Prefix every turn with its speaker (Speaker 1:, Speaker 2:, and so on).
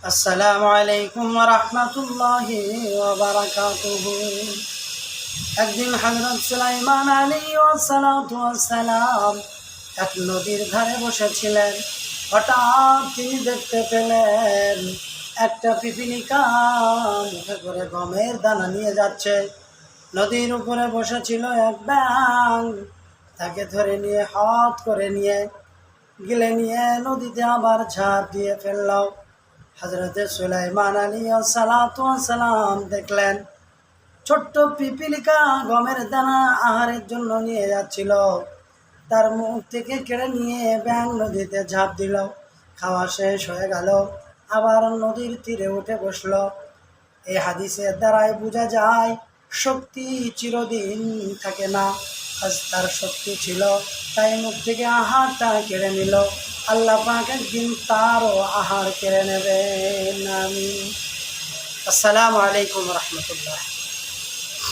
Speaker 1: আসসালামু আলাইকুম ওয়া রাহমাতুল্লাহি ওয়া বারাকাতুহু। একদিন হযরত সুলাইমান আলাইহিস সালাতু ওয়াস সালাম এক নদীর ধারে বসেছিলেন। হঠাৎ তিনি দেখতে পেলেন একটা পিপীলিকা মুখে করে গমের দানা নিয়ে যাচ্ছে। নদীর উপরে বসেছিল এক ব্যাঙ, তাকে ধরে নিয়ে হাত করে নিয়ে গিলে নিয়ে নদীতে আবার ঝাঁপ দিয়ে ফেলল। হযরতে সুলাইমান আলাইহিস সালাতু ওয়াস সালাম দেখলেন ছোট্ট পিপীলিকা গমের দানা আহারের জন্য নিয়ে যাচ্ছিল, তার মুখ থেকে কেড়ে নিয়ে ব্যাঙ নদীতে ঝাঁপ দিল। খাওয়া শেষ হয়ে গেল, আবার নদীর তীরে উঠে বসল। এই হাদিসের দ্বারাই বোঝা যায় শক্তি চিরদিন থাকে না। আজ তার শক্তি ছিল, তাই মুখ থেকে আহারটা কেড়ে নিল। আল্লাহ পাক একদিন তারও আহার কেড়ে নেবেন। আমিন। আসসালামু আলাইকুম রহমতুল্লাহ।